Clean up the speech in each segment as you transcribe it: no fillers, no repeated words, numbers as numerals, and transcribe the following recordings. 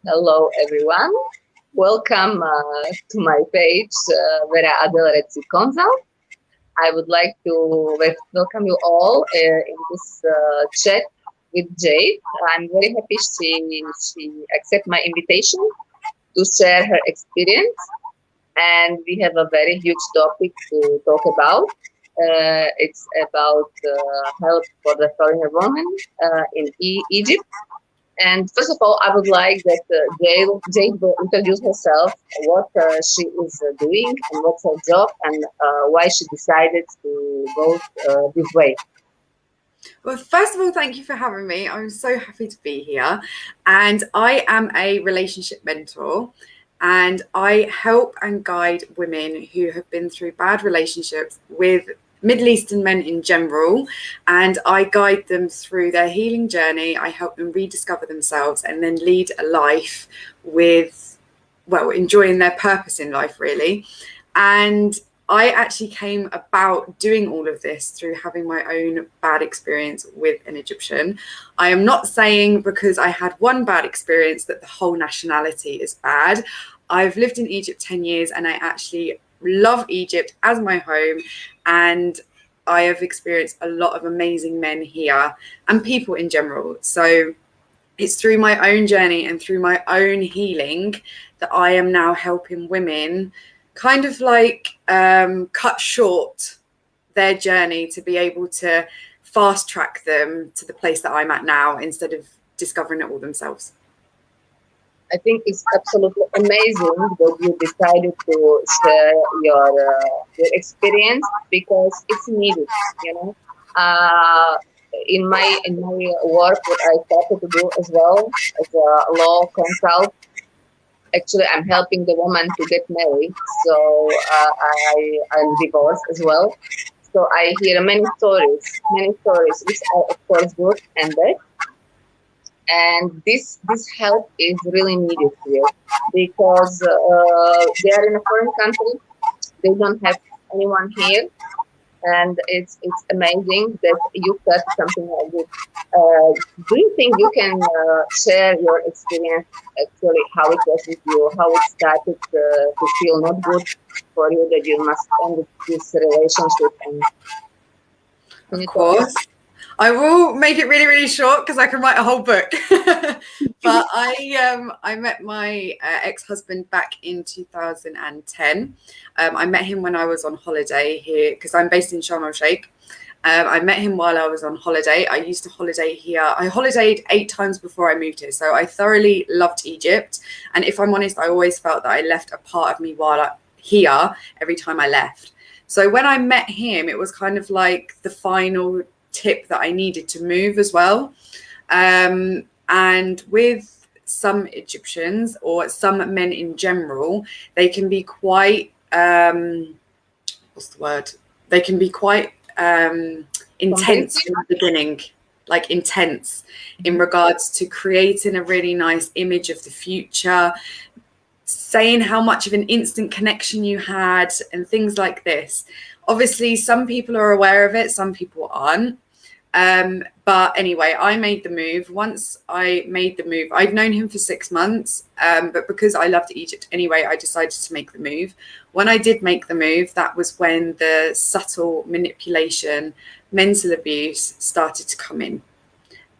Hello, everyone. Welcome to my page, Vera Adel. I would like to welcome you all in this chat with Jade. I'm very happy she accepted my invitation to share her experience, and we have a very huge topic to talk about. It's about help for the foreign women in Egypt. And first of all, I would like that Jade will introduce herself, what she is doing, and what's her job, and why she decided to go this way. Well, first of all, thank you for having me. I'm so happy to be here. And I am a relationship mentor, and I help and guide women who have been through bad relationships with Middle Eastern men in general, and I guide them through their healing journey. I help them rediscover themselves and then lead a life with, well, enjoying their purpose in life, really. And I actually came about doing all of this through having my own bad experience with an Egyptian. I am not saying because I had one bad experience that the whole nationality is bad. I've lived in Egypt 10 years and I actually love Egypt as my home, and I have experienced a lot of amazing men here and people in general. So it's through my own journey and through my own healing that I am now helping women kind of like cut short their journey to be able to fast track them to the place that I'm at now instead of discovering it all themselves. I think it's absolutely amazing that you decided to share your experience because it's needed. You know, in my work, what I started to do as well as a law consult. Actually, I'm helping the woman to get married. So I'm divorced as well. So I hear many stories, which are of course good and bad. And this help is really needed here because they are in a foreign country. They don't have anyone here, and it's amazing that you start something like this. Do you think you can share your experience, actually, how it was with you, how it started to feel not good for you, that you must end this relationship? And of course. I will make it really, really short because I can write a whole book. But I met my ex-husband back in 2010. I met him when I was on holiday here because I'm based in Sharm el-Sheikh. I met him while I was on holiday. I used to holiday here. I holidayed 8 times before I moved here. So I thoroughly loved Egypt. And if I'm honest, I always felt that I left a part of me here every time I left. So when I met him, it was kind of like the final tip that I needed to move as well. And with some Egyptians or some men in general, they can be quite, what's the word? They can be quite intense in the beginning, like intense in regards to creating a really nice image of the future, saying how much of an instant connection you had and things like this. Obviously, some people are aware of it, some people aren't. But anyway, I made the move. Once I made the move, I'd known him for 6 months, but because I loved Egypt anyway, I decided to make the move. When I did make the move, that was when the subtle manipulation, mental abuse started to come in.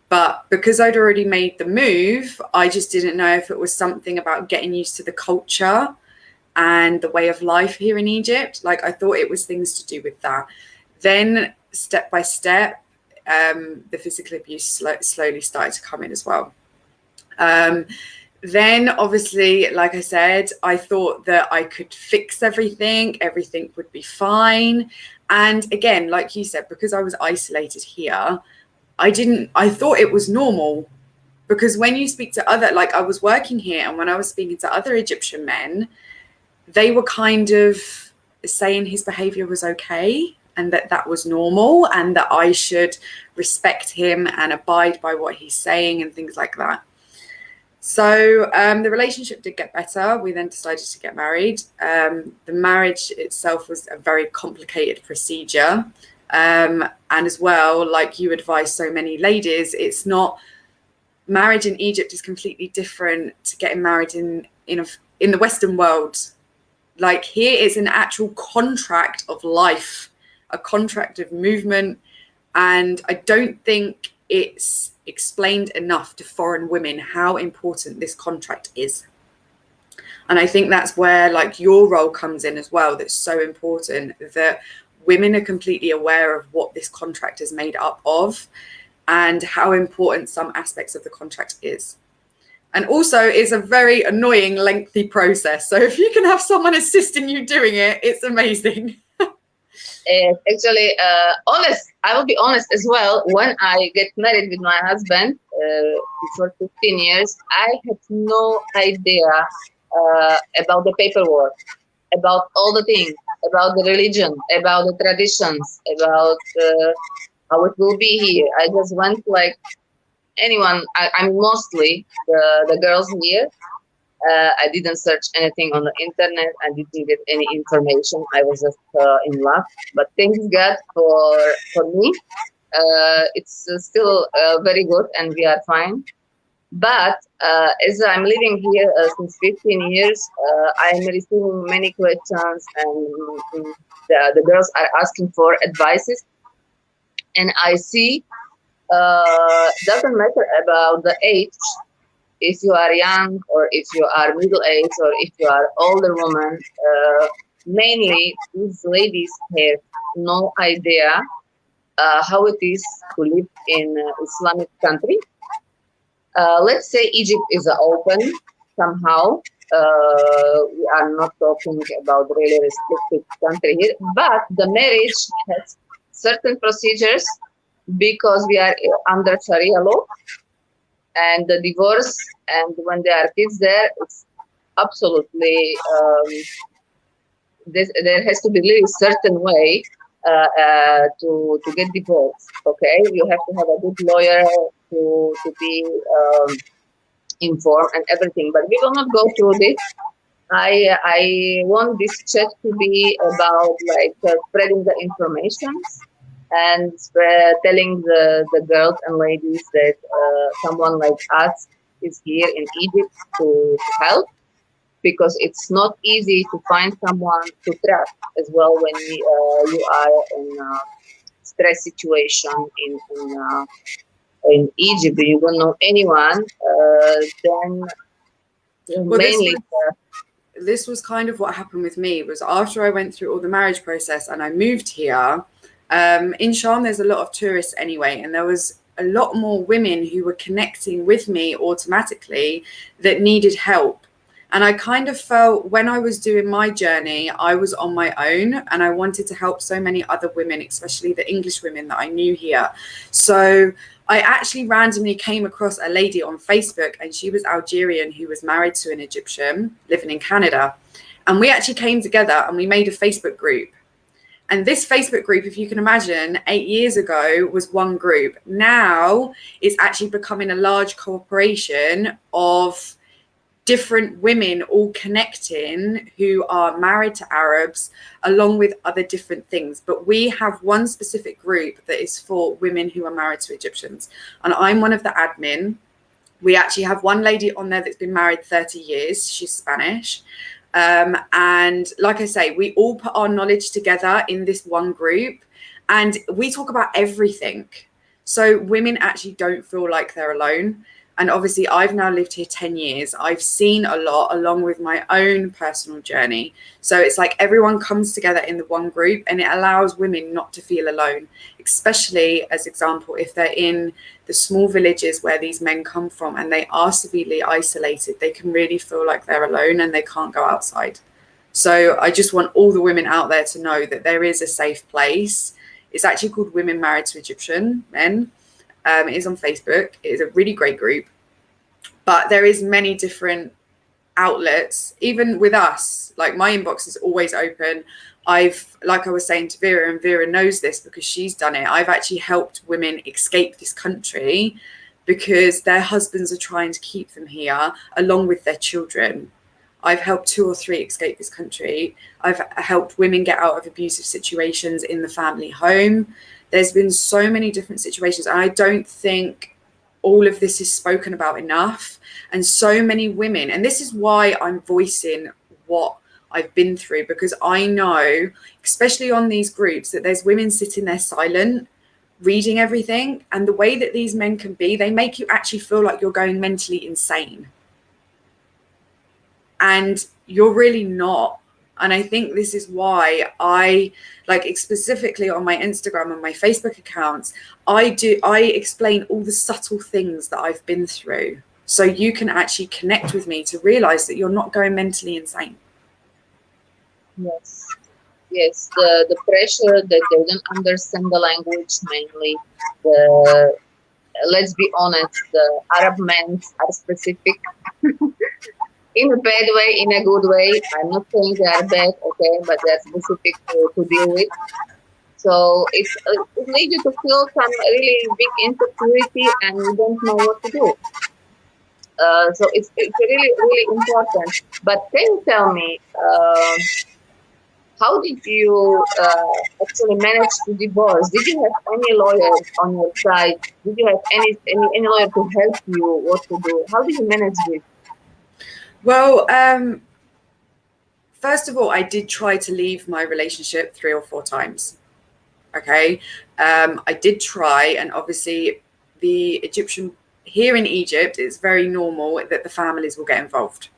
But because I'd already made the move, I just didn't know if it was something about getting used to the culture and the way of life here in Egypt. Like, I thought it was things to do with that. Then step by step, the physical abuse slowly started to come in as well. Then obviously, like I said, I thought that I could fix everything would be fine. And again, like you said, because I was isolated here, I thought it was normal, because when you speak to other, like I was working here, and when I was speaking to other Egyptian men, they were kind of saying his behavior was okay and that was normal and that I should respect him and abide by what he's saying and things like that. So the relationship did get better. We then decided to get married. The marriage itself was a very complicated procedure. And as well, like you advise so many ladies, it's not marriage in Egypt is completely different to getting married in the Western world. Like here it's an actual contract of life, a contract of movement. And I don't think it's explained enough to foreign women how important this contract is. And I think that's where like your role comes in as well. That's so important, that women are completely aware of what this contract is made up of and how important some aspects of the contract is. And also it's a very annoying, lengthy process. So if you can have someone assisting you doing it, it's amazing. Actually, honest, I will be honest as well. When I get married with my husband, before 15 years, I had no idea about the paperwork, about all the things, about the religion, about the traditions, about how it will be here. I just went like anyone. I'm mostly the girls here. I didn't search anything on the internet. I didn't get any information. I was just in love. But thanks God for me. It's still very good, and we are fine. But as I'm living here since 15 years, I'm receiving many questions, and the girls are asking for advices. And I see doesn't matter about the age, if you are young or if you are middle aged or if you are older woman, mainly these ladies have no idea how it is to live in Islamic country. Let's say Egypt is open somehow. We are not talking about really restricted country here, but the marriage has certain procedures because we are under Sharia law, and the divorce, and when there are kids there, it's absolutely there has to be really certain way to get divorced. Okay, you have to have a good lawyer to be informed and everything. But we will not go through this. I want this chat to be about like spreading the information and telling the girls and ladies that someone like us is here in Egypt to help, because it's not easy to find someone to trust as well when you are in a stress situation in Egypt. You don't know anyone, then Well, mainly. this was kind of what happened with me. Was after I went through all the marriage process and I moved here, in Sharm there's a lot of tourists anyway, and there was a lot more women who were connecting with me automatically that needed help. And I kind of felt when I was doing my journey, I was on my own, and I wanted to help so many other women, especially the English women that I knew here. So I actually randomly came across a lady on Facebook, and she was Algerian, who was married to an Egyptian living in Canada. And we actually came together and we made a Facebook group. And this Facebook group, if you can imagine, 8 years ago was one group. Now it's actually becoming a large corporation of different women all connecting who are married to Arabs, along with other different things. But we have one specific group that is for women who are married to Egyptians. And I'm one of the admin. We actually have one lady on there that's been married 30 years. She's Spanish. And like I say, we all put our knowledge together in this one group, and we talk about everything. So women actually don't feel like they're alone. And obviously I've now lived here 10 years. I've seen a lot along with my own personal journey. So it's like everyone comes together in the one group, and it allows women not to feel alone, especially as example, if they're in the small villages where these men come from and they are severely isolated, they can really feel like they're alone and they can't go outside. So I just want all the women out there to know that there is a safe place. It's actually called Women Married to Egyptian Men. It is on Facebook. It is a really great group, but there is many different outlets. Even with us, like my inbox is always open. Like I was saying to Vera, and Vera knows this because she's done it, I've actually helped women escape this country because their husbands are trying to keep them here along with their children. I've helped 2 or 3 escape this country. I've helped women get out of abusive situations in the family home. There's been so many different situations, and I don't think all of this is spoken about enough. And so many women, and this is why I'm voicing what I've been through, because I know, especially on these groups, that there's women sitting there silent, reading everything. And the way that these men can be, they make you actually feel like you're going mentally insane. And you're really not. And I think this is why I, like, specifically on my Instagram and my Facebook accounts, I explain all the subtle things that I've been through, so you can actually connect with me to realize that you're not going mentally insane. Yes. Yes, the pressure that they don't understand the language mainly. The Let's be honest, the Arab men are specific in a bad way, in a good way. I'm not saying they are bad, okay, but they're specific to deal with. So it leads you to feel some really big insecurity and you don't know what to do. So it's really, really important. But can you tell me, how did you actually manage to divorce? Did you have any lawyers on your side? Did you have any lawyer to help you what to do? How did you manage this? Well, first of all, I did try to leave my relationship 3 or 4 times. Okay. I did try, and obviously the Egyptian here in Egypt, it's very normal that the families will get involved.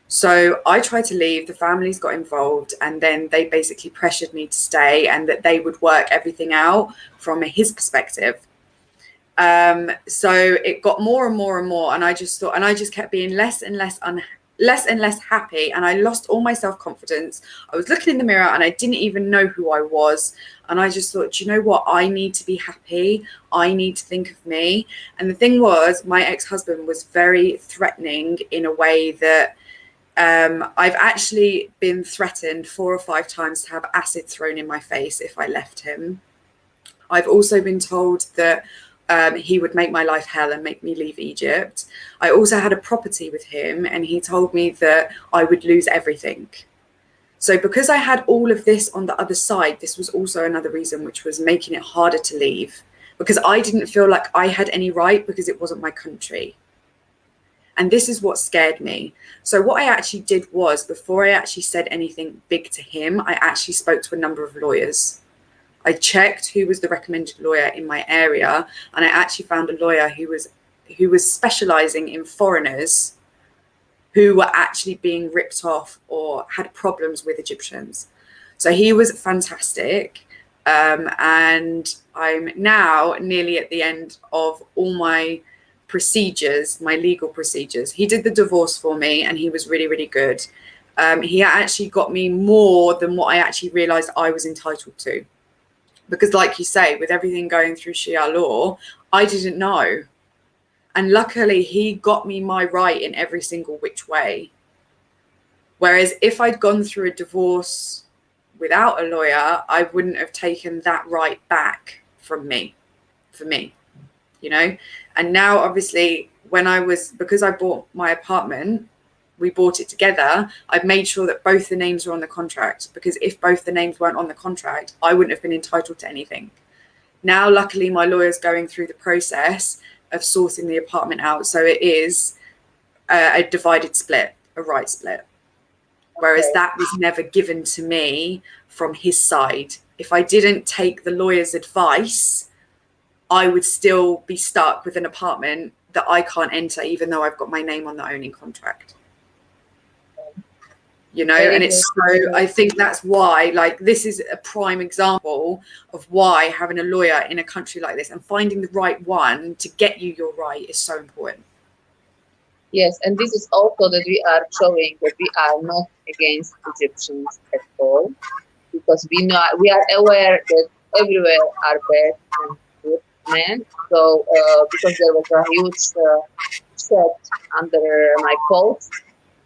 So I tried to leave, the families got involved, and then they basically pressured me to stay and that they would work everything out from his perspective. So it got more and more and more, and I just thought, and I just kept being less and less happy, and I lost all my self-confidence. I was looking in the mirror and I didn't even know who I was, and I just thought, do you know what, I need to be happy, I need to think of me. And the thing was, my ex-husband was very threatening in a way that I've actually been threatened 4 or 5 times to have acid thrown in my face if I left him. I've also been told that he would make my life hell and make me leave Egypt. I also had a property with him, and he told me that I would lose everything. So because I had all of this on the other side, this was also another reason which was making it harder to leave, because I didn't feel like I had any right, because it wasn't my country. And this is what scared me. So what I actually did was, before I actually said anything big to him, I actually spoke to a number of lawyers. I checked who was the recommended lawyer in my area, and I actually found a lawyer who was specializing in foreigners who were actually being ripped off or had problems with Egyptians. So he was fantastic. And I'm now nearly at the end of all my procedures, my legal procedures. He did the divorce for me, and he was really, really good. He actually got me more than what I actually realized I was entitled to. Because like you say, with everything going through Sharia law, I didn't know. And luckily, he got me my right in every single which way. Whereas if I'd gone through a divorce without a lawyer, I wouldn't have taken that right back from me, for me, you know? And now, obviously, because I bought my apartment, we bought it together, I've made sure that both the names are on the contract, because if both the names weren't on the contract, I wouldn't have been entitled to anything. Now, luckily, my lawyer's going through the process of sorting the apartment out. So it is a divided split, a right split. Whereas that was never given to me from his side. If I didn't take the lawyer's advice, I would still be stuck with an apartment that I can't enter, even though I've got my name on the owning contract. You know, and it's so, I think that's why, like, this is a prime example of why having a lawyer in a country like this and finding the right one to get you your right is so important. Yes, and this is also that we are showing that we are not against Egyptians at all, because we are aware that everywhere are bad and good men. So because there was a huge chat under my post,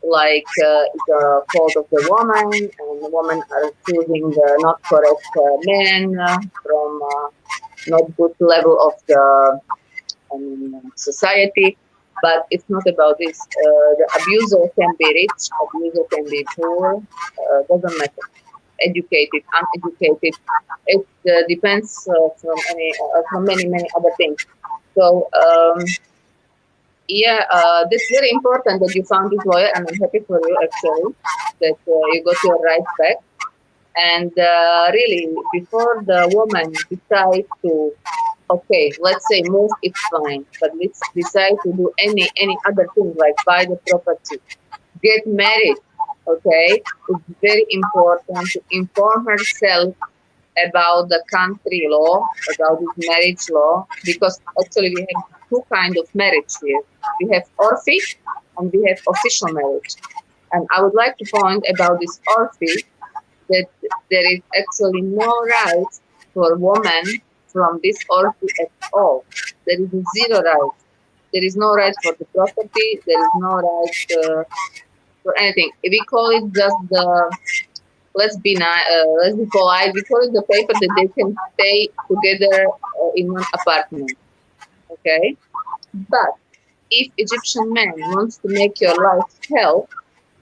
like the fault of the woman, and the women are choosing the not correct men from not good level of the society. But it's not about this. The abuser can be rich, abuser can be poor, doesn't matter. Educated, uneducated, it depends from many other things. So Yeah, that's very important that you found this lawyer, and I'm happy for you actually that you got your rights back. And really, before the woman decides to, okay, let's say move, it's fine, but let's decide to do any other thing like buy the property, get married. Okay, it's very important to inform herself about the country law, about this marriage law, because actually we have two kind of marriage here. We have orphy and we have official marriage. And I would like to point about this orphy that there is actually no rights for women from this orphy at all. There is zero rights. There is no right for the property. There is no right for anything. We call it just the, let's be polite. We call it the paper that they can stay together in one apartment. Okay, but if Egyptian man wants to make your life hell,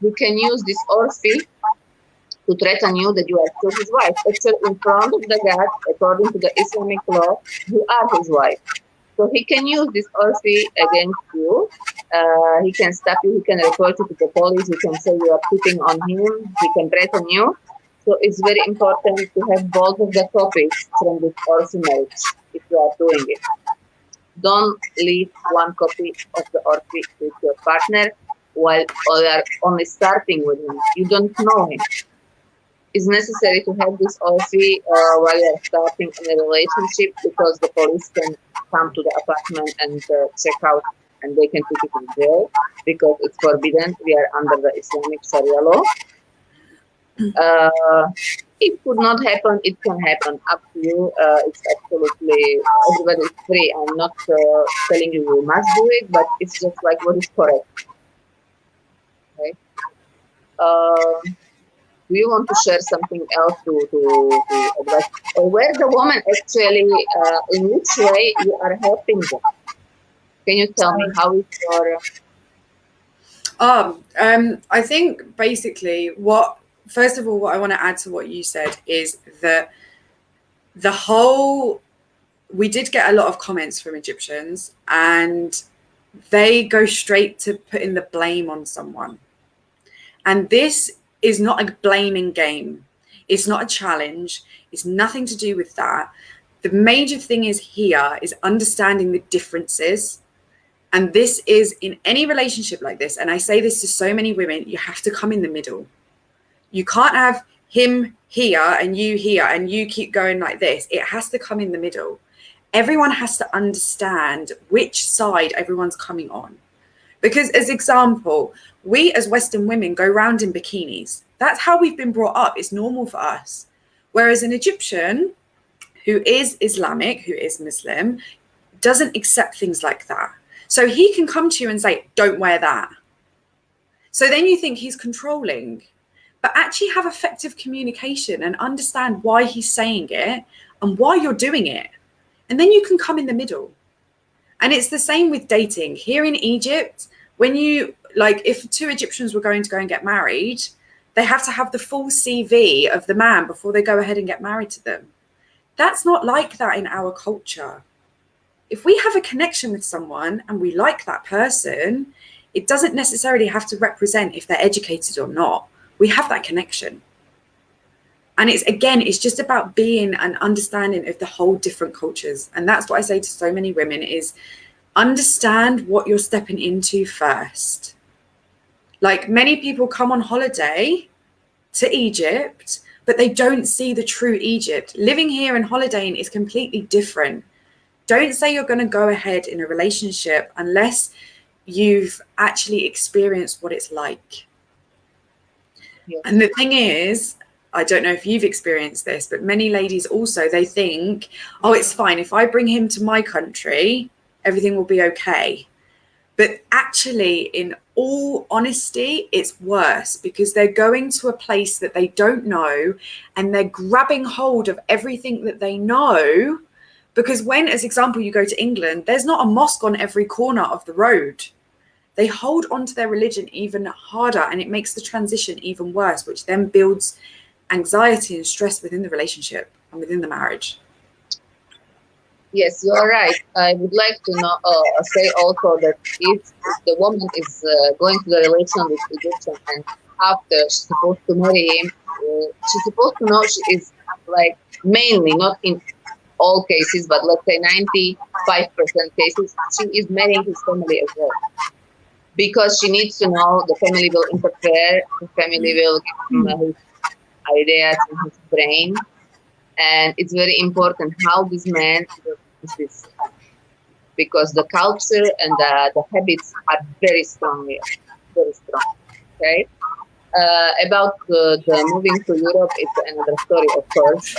you can use this orphy to threaten you that you are still his wife. Actually, in front of the God, according to the Islamic law, you are his wife. So he can use this orphy against you. He can stop you. He can report you to the police. He can say you are cheating on him. He can threaten you. So it's very important to have both of the copies from this orphy marriage if you are doing it. Don't leave one copy of the orphy with your partner while you are only starting with him. You don't know him. It's necessary to have this orphy while you are starting in a relationship because the police can come to the apartment and check out and they can put it in jail because it's forbidden. We are under the Islamic Sharia law. Uh, it could not happen. It can happen. Up to you. It's absolutely everybody is free. I'm not telling you you must do it, but it's just like what is correct. Okay. Um, do you want to share something else to advise? Or where the woman actually, in which way you are helping them? Can you tell me how is your I think basically first of all, what I want to add to what you said is that the whole, we did get a lot of comments from Egyptians and they go straight to putting the blame on someone. And this is not a blaming game. It's not a challenge. It's nothing to do with that. The major thing is here is understanding the differences. And this is in any relationship like this. And I say this to so many women, you have to come in the middle. You can't have him here and you keep going like this. It has to come in the middle. Everyone has to understand which side everyone's coming on. Because as example, we as Western women go around in bikinis. That's how we've been brought up. It's normal for us. Whereas an Egyptian who is Islamic, who is Muslim, doesn't accept things like that. So he can come to you and say, don't wear that. So then you think he's controlling, but actually have effective communication and understand why he's saying it and why you're doing it. And then you can come in the middle. And it's the same with dating. Here in Egypt, when you, like, if two Egyptians were going to go and get married, they have to have the full CV of the man before they go ahead and get married to them. That's not like that in our culture. If we have a connection with someone and we like that person, it doesn't necessarily have to represent if they're educated or not. We have that connection. And it's just about being an understanding of the whole different cultures. And that's what I say to so many women is understand what you're stepping into first. Like many people come on holiday to Egypt, but they don't see the true Egypt. Living here and holidaying is completely different. Don't say you're going to go ahead in a relationship unless you've actually experienced what it's like. yes. And the thing is, I don't know if you've experienced this, but many ladies also, they think, oh, it's fine. If I bring him to my country, everything will be okay. But actually, in all honesty, it's worse because they're going to a place that they don't know and they're grabbing hold of everything that they know. Because when, as example, you go to England, there's not a mosque on every corner of the road. They hold on to their religion even harder and it makes the transition even worse, which then builds anxiety and stress within the relationship and within the marriage. Yes, you are right. I would like to know, say also that if the woman is going to the relation with Egyptian and after she's supposed to marry him, she's supposed to know she is like mainly, not in all cases, but let's say 95% cases, she is marrying his family as well. Because she needs to know the family will interfere, the family will give him his ideas in his brain, and it's very important how this man will use this because the culture and the habits are very strong here, very strong. Okay. About the moving to Europe, it's another story, of course.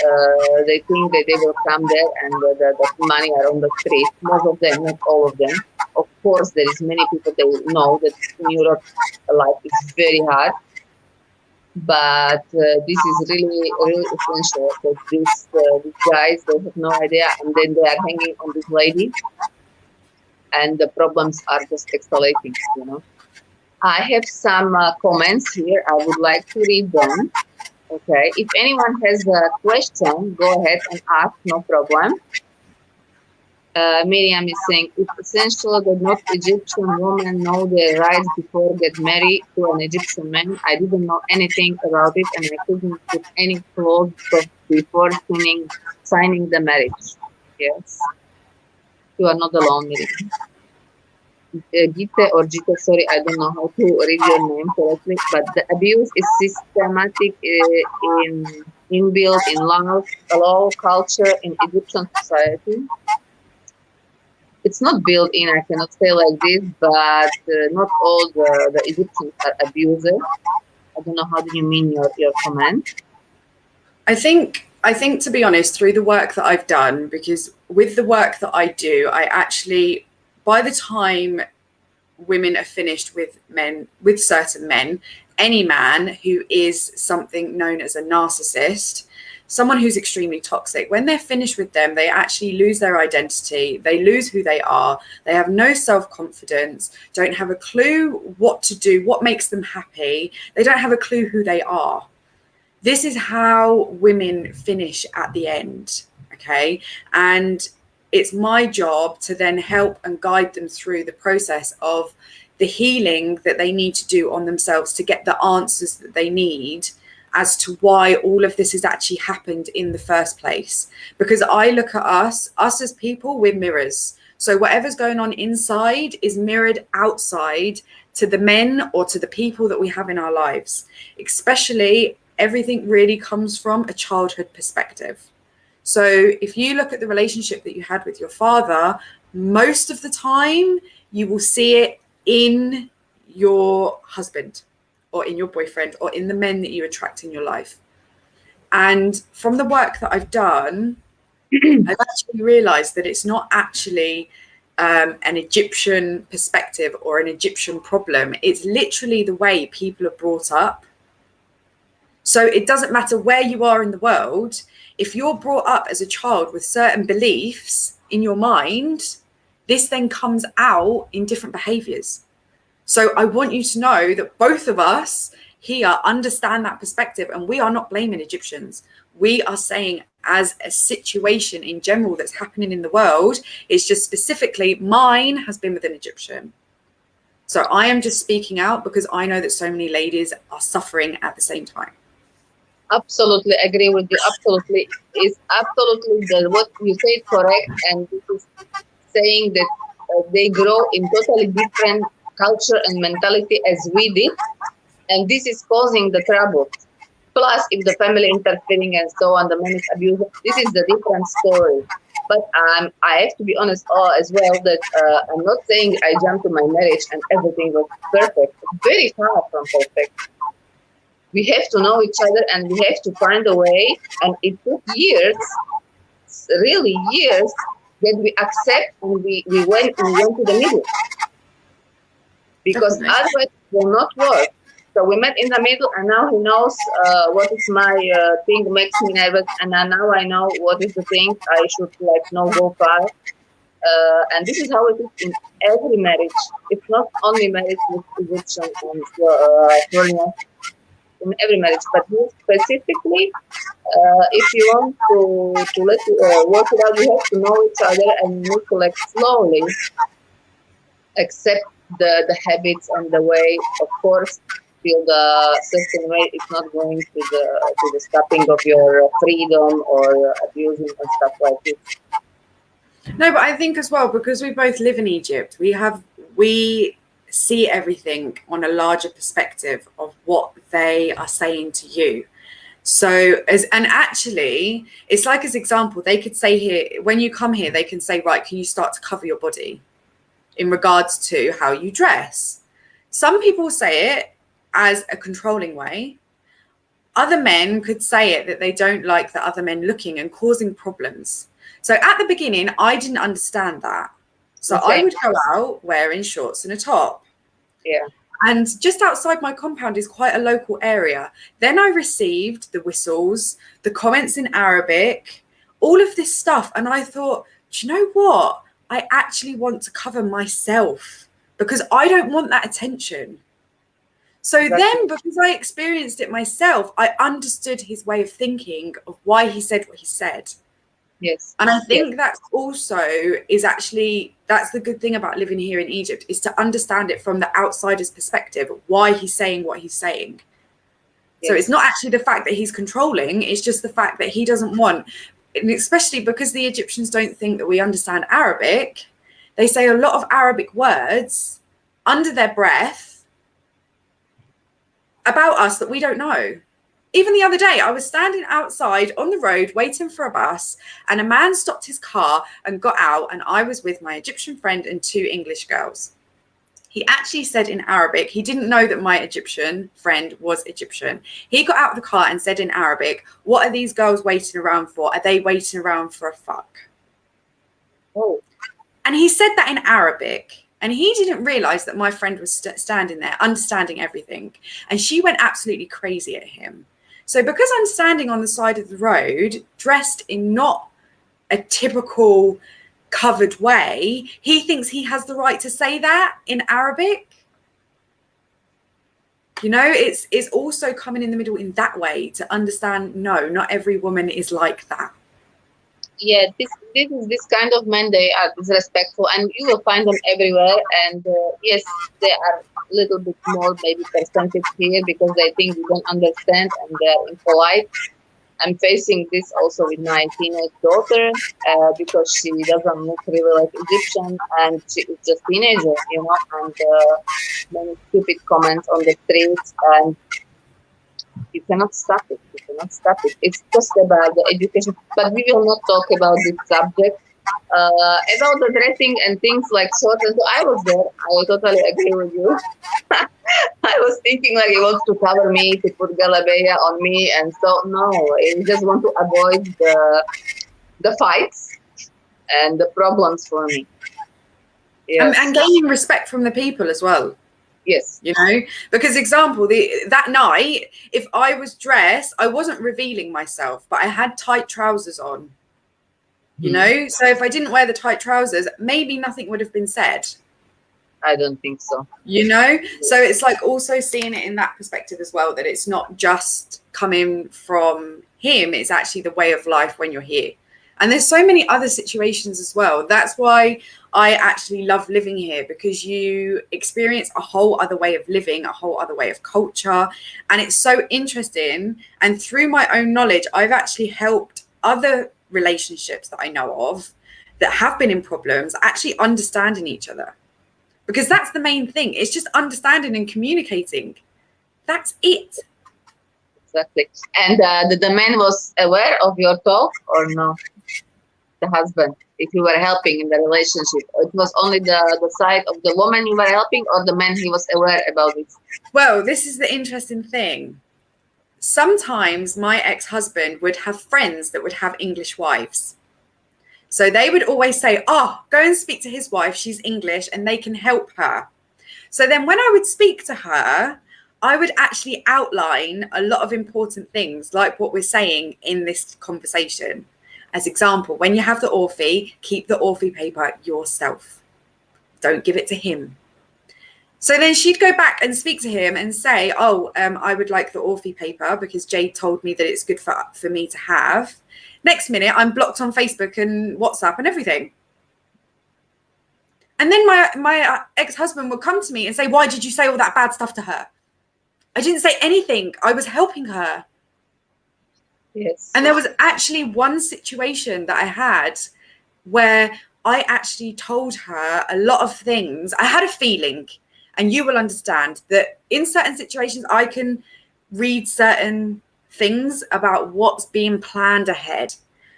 They think that they will come there and the money are on the street. Most of them, not all of them. Of course, there is many people they know that in Europe life is very hard, but this is really really essential that these guys they have no idea and then they are hanging on this lady and the problems are just escalating. I have some comments here. I would like to read them. Okay. If anyone has a question, go ahead and ask, no problem. Miriam is saying it's essential that not Egyptian women know their rights before get married to an Egyptian man. I didn't know anything about it and I couldn't put any clause before signing the marriage. Yes. You are not alone, Miriam. Gite or Gita, sorry, I don't know how to read your name correctly, but the abuse is systematic in inbuilt in law, culture, in Egyptian society. It's not built in, I cannot say like this, but not all the Egyptians are abusive. I don't know how do you mean your comment. I think to be honest, through the work that I've done, because with the work that I do, I actually, by the time women are finished with men, with certain men, any man who is something known as a narcissist, someone who's extremely toxic, when they're finished with them, they actually lose their identity, they lose who they are, they have no self-confidence, don't have a clue what to do, what makes them happy, they don't have a clue who they are. This is how women finish at the end, okay? And it's my job to then help and guide them through the process of the healing that they need to do on themselves to get the answers that they need as to why all of this has actually happened in the first place. Because I look at us as people, we're mirrors. So whatever's going on inside is mirrored outside to the men or to the people that we have in our lives. Especially, everything really comes from a childhood perspective. So if you look at the relationship that you had with your father, most of the time you will see it in your husband or in your boyfriend or in the men that you attract in your life. And from the work that I've done, I've actually realized that it's not actually an Egyptian perspective or an Egyptian problem. It's literally the way people are brought up. So it doesn't matter where you are in the world. If you're brought up as a child with certain beliefs in your mind, this then comes out in different behaviors. So I want you to know that both of us here understand that perspective, and we are not blaming Egyptians. We are saying as a situation in general that's happening in the world, it's just specifically mine has been with an Egyptian. So I am just speaking out because I know that so many ladies are suffering at the same time. Absolutely agree with you. Absolutely, is absolutely what you said correct, and this is saying that they grow in totally different culture and mentality as we did, and this is causing the trouble. Plus, if the family interfering and so on, the man is abusive, this is the different story. But I have to be honest as well that I'm not saying I jumped to my marriage and everything was perfect. It's very far from perfect. We have to know each other and we have to find a way. And it took years, really years, that we accept and we went to the middle. Because Definitely. otherwise it will not work. So we met in the middle, and now he knows what is my thing makes me nervous, and now I know what is the thing I should go far. And this is how it is in every marriage. It's not only marriage with Egyptian and foreigner. in every marriage, but here specifically, if you want to let work it out, you have to know each other and need to like slowly accept the habits and the way. Of course, till the certain way, it's not going to the stopping of your freedom or abusing and stuff like this. No, but I think as well, because we both live in Egypt, we see everything on a larger perspective of what they are saying to you. So and actually, it's like, as example, they could say here, when you come here, they can say, right, can you start to cover your body in regards to how you dress? Some people say it as a controlling way. Other men could say it that they don't like the other men looking and causing problems. So at the beginning, I didn't understand that. So Okay. I would go out wearing shorts and a top. Yeah. And just outside my compound is quite a local area. Then I received the whistles, the comments in Arabic, all of this stuff. And I thought, do you know what? I actually want to cover myself because I don't want that attention. So Exactly. then, because I experienced it myself, I understood his way of thinking of why he said what he said. Yes. And I think Yes. that's also is actually, that's the good thing about living here in Egypt, is to understand it from the outsider's perspective, why he's saying what he's saying. Yes. So it's not actually the fact that he's controlling, it's just the fact that he doesn't want, and especially because the Egyptians don't think that we understand Arabic, they say a lot of Arabic words under their breath about us that we don't know. Even the other day, I was standing outside on the road waiting for a bus, and a man stopped his car and got out, and I was with my Egyptian friend and 2 English girls. He actually said in Arabic, he didn't know that my Egyptian friend was Egyptian. He got out of the car and said in Arabic, what are these girls waiting around for? Are they waiting around for a fuck? Oh. And he said that in Arabic. And he didn't realize that my friend was standing there, understanding everything. And she went absolutely crazy at him. So because I'm standing on the side of the road, dressed in not a typical covered way, he thinks he has the right to say that in Arabic. You know, it's also coming in the middle in that way to understand, no, not every woman is like that. Yeah, this kind of men, they are disrespectful, and you will find them everywhere. And yes, they are a little bit more maybe percentage here because they think we don't understand and they're impolite. I'm facing this also with my teenage daughter because she doesn't look really like Egyptian and she is just teenager, you know, and many stupid comments on the streets, and you cannot stop it. You cannot stop it. It's just about the education. But we will not talk about this subject. About the dressing and things like shorts. And so I was there. I totally agree with you. I was thinking like he wants to cover me, to put galabeya on me, and so no, he just want to avoid the fights and the problems for me. Yes. And gaining respect from the people as well. Yes. You know, because example, that night, if I was dressed, I wasn't revealing myself, but I had tight trousers on. You know, so if I didn't wear the tight trousers, maybe nothing would have been said. I don't think so. You know, so it's like also seeing it in that perspective as well, that it's not just coming from him, it's actually the way of life when you're here. And there's so many other situations as well. That's why I actually love living here, because you experience a whole other way of living, a whole other way of culture. And it's so interesting. And through my own knowledge, I've actually helped other relationships that I know of that have been in problems actually understanding each other. Because that's the main thing. It's just understanding and communicating. That's it. Exactly. And the man was aware of your talk or no? The husband, if you were helping in the relationship, it was only the side of the woman you were helping, or the man, he was aware about it? Well, this is the interesting thing. Sometimes my ex-husband would have friends that would have English wives. So they would always say, oh, go and speak to his wife. She's English and they can help her. So then when I would speak to her, I would actually outline a lot of important things like what we're saying in this conversation. As example, when you have the Orphe, keep the Orphe paper yourself. Don't give it to him. So then she'd go back and speak to him and say, oh, I would like the Orphe paper because Jade told me that it's good for me to have. Next minute, I'm blocked on Facebook and WhatsApp and everything. And then my ex-husband would come to me and say, why did you say all that bad stuff to her? I didn't say anything. I was helping her. Yes. And there was actually one situation that I had where I actually told her a lot of things. I had a feeling, and you will understand that in certain situations, I can read certain things about what's being planned ahead.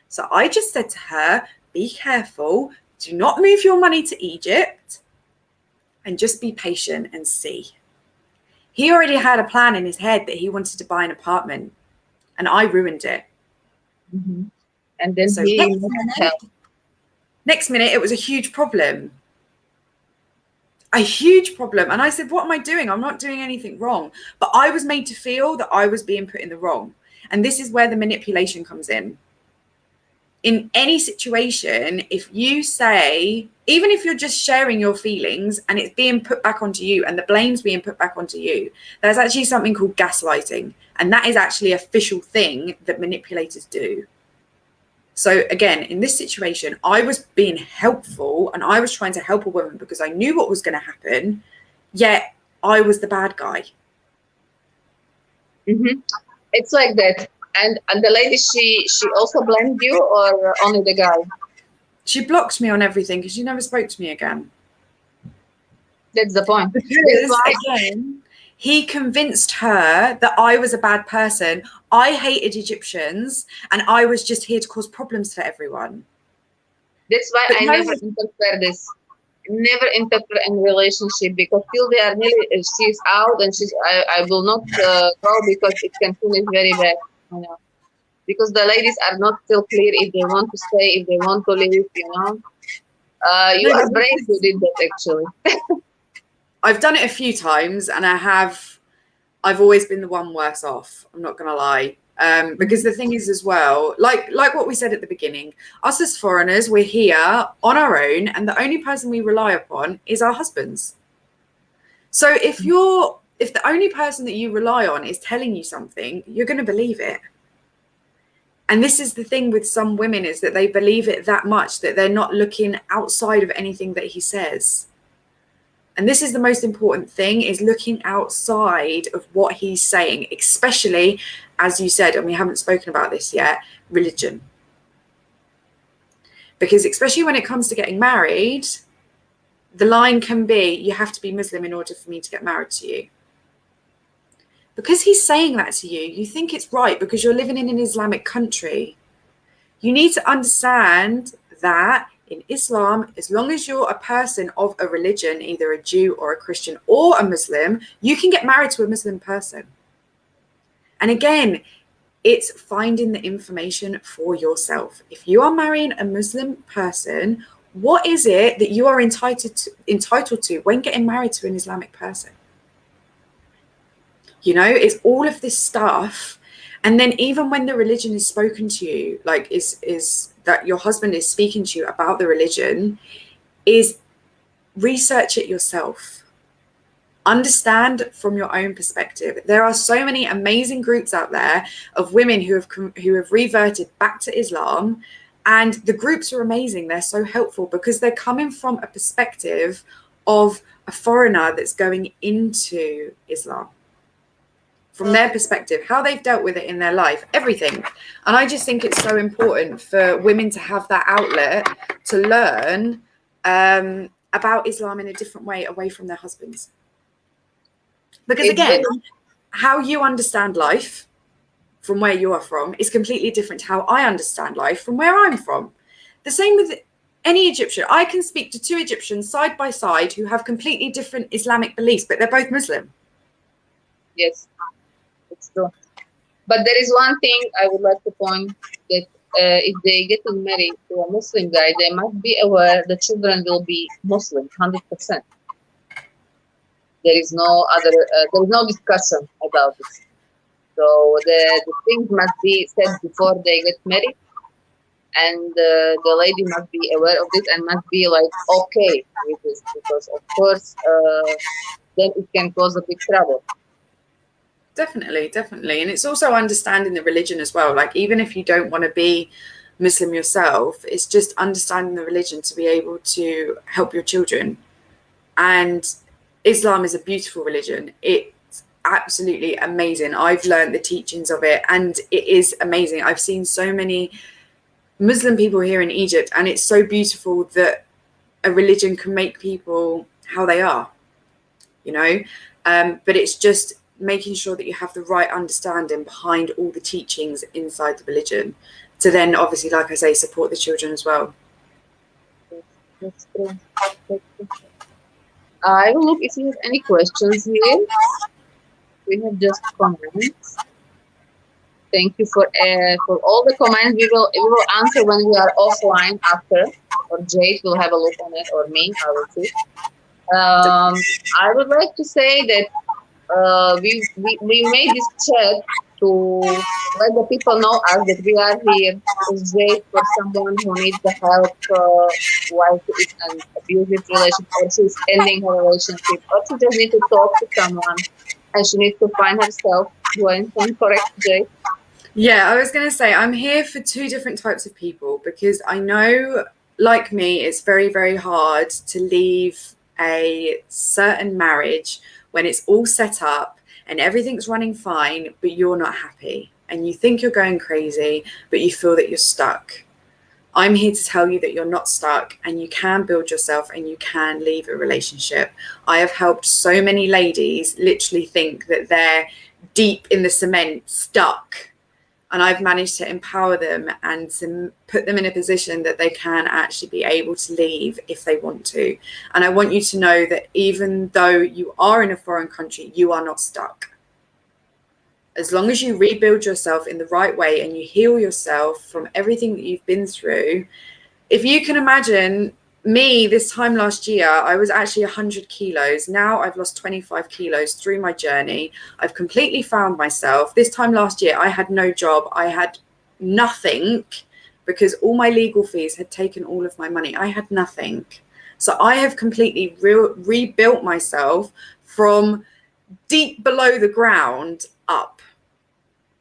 So I just said to her, be careful, do not move your money to Egypt, and just be patient and see. He already had a plan in his head that he wanted to buy an apartment, and I ruined it. Mm-hmm. And then So he next minute, it was a huge problem. A huge problem. And I said, what am I doing? I'm not doing anything wrong. But I was made to feel that I was being put in the wrong. And this is where the manipulation comes in. In any situation, if you say, even if you're just sharing your feelings and it's being put back onto you and the blame's being put back onto you, there's actually something called gaslighting. And that is actually an official thing that manipulators do. So again, in this situation, I was being helpful and I was trying to help a woman because I knew what was going to happen, yet I was the bad guy. Mm-hmm. It's like that. And the lady, she also blamed you, or only the guy? She blocked me on everything because she never spoke to me again. That's the point. Because, again, he convinced her that I was a bad person. I hated Egyptians and I was just here to cause problems for everyone. That's why I never interfere this. Never interfere in relationship, because till they are nearly, she's out and I will not go, because it can finish very bad. You know, because the ladies are not still clear if they want to stay, if they want to leave. You know, you are brave. You did that actually. I've done it a few times, and I've always been the one worse off. I'm not gonna lie, because the thing is as well, like what we said at the beginning, us as foreigners, we're here on our own, and the only person we rely upon is our husbands. So if the only person that you rely on is telling you something, you're going to believe it. And this is the thing with some women, is that they believe it that much that they're not looking outside of anything that he says. And this is the most important thing, is looking outside of what he's saying, especially, as you said, and we haven't spoken about this yet, religion. Because especially when it comes to getting married, the line can be, you have to be Muslim in order for me to get married to you. Because he's saying that to you, you think it's right because you're living in an Islamic country. You need to understand that in Islam, as long as you're a person of a religion, either a Jew or a Christian or a Muslim, you can get married to a Muslim person. And again, it's finding the information for yourself. If you are marrying a Muslim person, what is it that you are entitled to when getting married to an Islamic person? You know, it's all of this stuff. And then even when the religion is spoken to you, like is that your husband is speaking to you about the religion, is research it yourself. Understand from your own perspective. There are so many amazing groups out there of women who have reverted back to Islam, and the groups are amazing. They're so helpful because they're coming from a perspective of a foreigner that's going into Islam. From their perspective, how they've dealt with it in their life, everything. And I just think it's so important for women to have that outlet to learn about Islam in a different way, away from their husbands. Because again, how you understand life from where you are from is completely different to how I understand life from where I'm from. The same with any Egyptian. I can speak to two Egyptians side by side who have completely different Islamic beliefs, but they're both Muslim. Yes, it's true. But there is one thing I would like to point, that if they get married to a Muslim guy, they must be aware the children will be Muslim, 100%. There is no other, there is no discussion about this. So the things must be said before they get married, and the lady must be aware of this and must be like okay with this, because of course then it can cause a big trouble. Definitely, definitely. And it's also understanding the religion as well. Like, even if you don't want to be Muslim yourself, it's just understanding the religion to be able to help your children. And Islam is a beautiful religion. It's absolutely amazing. I've learned the teachings of it, and it is amazing. I've seen so many Muslim people here in Egypt, and it's so beautiful that a religion can make people how they are, you know. But it's just making sure that you have the right understanding behind all the teachings inside the religion to then, obviously, like I say, support the children as well. That's true. I will look if you have any questions here. We have just comments. Thank you for all the comments. We will answer when we are offline after, or Jade will have a look on it, or me. I will see. I would like to say that we made this chat to let the people know us that we are here as Jade for someone who needs the help while she is in an abusive relationship, or she's ending her relationship, or she just needs to talk to someone and she needs to find herself. Do I understand correct, Jade? Yeah, I was going to say, I'm here for two different types of people, because I know, like me, it's very, very hard to leave a certain marriage when it's all set up and everything's running fine, but you're not happy and you think you're going crazy, but you feel that you're stuck. I'm here to tell you that you're not stuck, and you can build yourself and you can leave a relationship. I have helped so many ladies literally think that they're deep in the cement, stuck. And I've managed to empower them and to put them in a position that they can actually be able to leave if they want to. And I want you to know that even though you are in a foreign country, you are not stuck. As long as you rebuild yourself in the right way and you heal yourself from everything that you've been through. If you can imagine me this time last year, I was actually 100 kilos. Now I've lost 25 kilos through my journey. I've completely found myself. This time last year, I had no job. I had nothing because all my legal fees had taken all of my money. I had nothing. So I have completely rebuilt myself from deep below the ground up.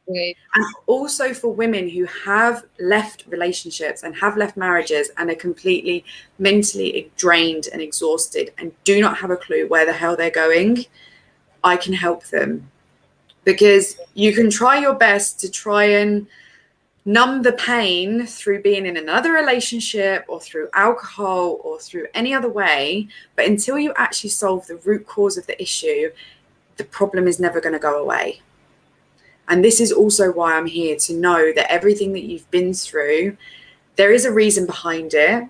Great. And also for women who have left relationships and have left marriages and are completely mentally drained and exhausted and do not have a clue where the hell they're going, I can help them. Because you can try your best to try and numb the pain through being in another relationship or through alcohol or through any other way, but until you actually solve the root cause of the issue, the problem is never going to go away. And this is also why I'm here, to know that everything that you've been through, there is a reason behind it.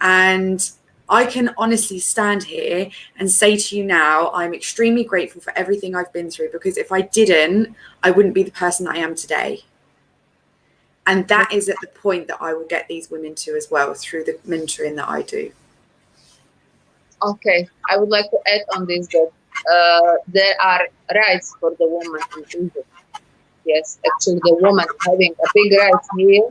And I can honestly stand here and say to you now, I'm extremely grateful for everything I've been through, because if I didn't, I wouldn't be the person I am today. And that is at the point that I will get these women to as well, through the mentoring that I do. Okay, I would like to add on this that there are rights for the woman in Egypt. Yes, actually the woman having a big right here,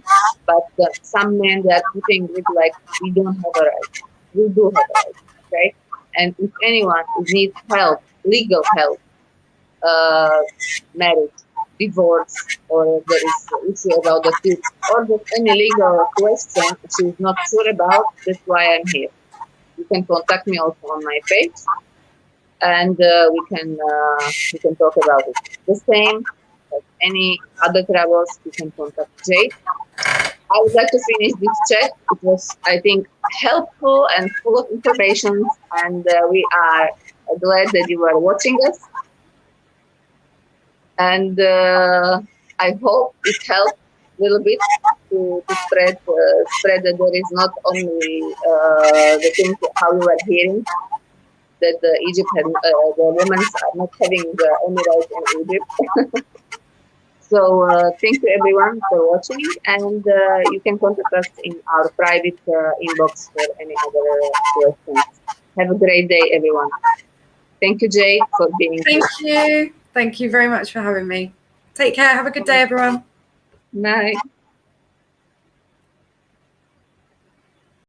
but some men, they are putting it like we don't have a right. We do have a right, okay? And if anyone needs help, legal help, marriage, divorce, or there is an issue about the kids, or just any legal question she is not sure about, that's why I'm here. You can contact me also on my page, and we can talk about it. The same. Any other troubles, you can contact Jade. I would like to finish this chat. It was, I think, helpful and full of information, and we are glad that you are watching us. And I hope it helped a little bit to spread that there is not only the things how you are hearing, that Egypt has, the women are not having any rights in Egypt. So thank you everyone for watching, and you can contact us in our private inbox for any other questions. Have a great day, everyone. Thank you, Jade, for being here. Thank you. Thank you very much for having me. Take care. Have a good day, everyone. Night.